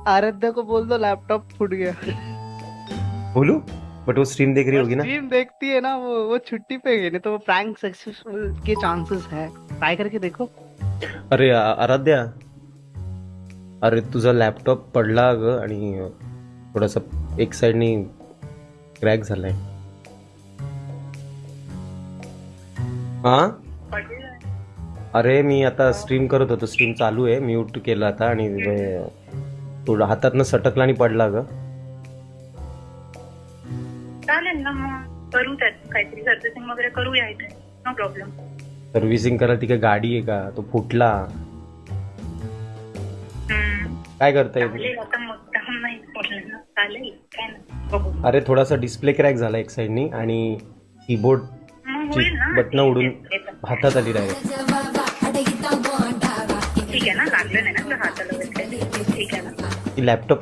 आराध्या को बोल दो लैपटॉप फूट गया। बोलू बट वो स्ट्रीम देख रही होगी ना। स्ट्रीम देखती है ना, वो छुट्टी पे गई, नहीं तो वो प्रैंक सक्सेसफुल के चांसेस है। ट्राई करके देखो। अरे आराध्या, अरे तुझा लॅपटॉप पडला ग आणि थोडासा एक साईडनी क्रॅक झालाय. हा अरे मी आता स्ट्रीम करत होतो, स्ट्रीम चालू आहे, म्यूट केलं आता आणि थोडं हातातनं सटकला आणि पडला ग. चालेल ना, मग करू त्यात काहीतरी सर्व्हिसिंग वगैरे करूया इथे, नो प्रॉब्लेम. सर्व्हिसिंग करायला ती काय गाडी आहे का, तो फुटला. काय करता येईल. चालेल, आता मुद्दाम नाही म्हटलं ना, चालेल काय ना, बघू. अरे थोडासा डिस्प्ले क्रॅक झाला एक साईडनी आणि कीबोर्ड मग होईल ना, बटन उडून हातात आली डायरेक्ट. ठीक आहे ना, लागलं नाही ना तुला हाताला वगैरे, ठीक आहे ना. ती लॅपटॉप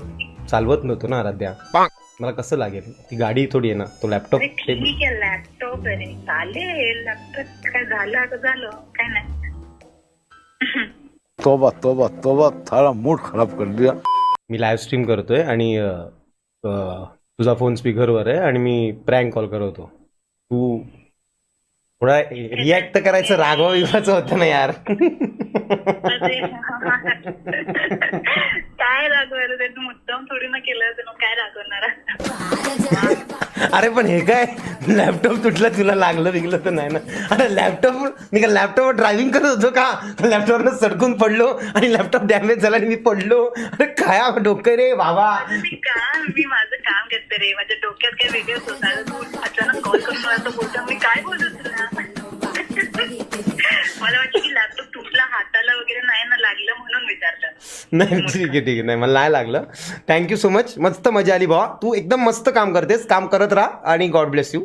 चालवत नव्हतो ना आराध्या, मला कसं लागेल, ती गाडी थोडी आहे ना, तो लॅपटॉप. अरे ठीक आहे, लॅपटॉप आहे रे, चालेल. लॅपटॉप काय झालं आता झालं, काय नाही. तोबा तोबा तोबा, थारा मूड खराब कर दिया. मी लाईव्ह स्ट्रीम करतोय आणि तुझा फोन स्पीकरवर आहे आणि मी प्रँक कॉल करतो. तू थोडा रिॲक्ट तर करायचं, रागवा विवाचं होतं ना यार. अरे, काय रागवायला, त्यांनी मुद्दाम थोडी ना केलं तर मग काय रागवणार. अरे पण हे काय, लॅपटॉप तुटलं, तुला लागलं बिगलं तर नाही ना. अरे लॅपटॉप, मी काय लॅपटॉपवर ड्रायव्हिंग करत होतो का, लॅपटॉपवर सडकून पडलो आणि लॅपटॉप डॅमेज झाला आणि मी पडलो. अरे काय डोकं रे बाबा. मी माझं काम करते रे, माझ्या डोक्यात काय वेगळंच होतं. तू अचानक कॉल करून मला असं बोलतो, मी काय बोलत तुला. मला वाटलं की लॅपटॉप तुटला, हाताला वगैरे नाही ना लागलं म्हणून विचारलं. नाही ठीक आहे नाही, मला नाही लागलं. थँक्यू सो मच, मस्त मजा आली भावा. तू एकदम मस्त काम करतेस, काम करत राहा आणि गॉड ब्लेस यू.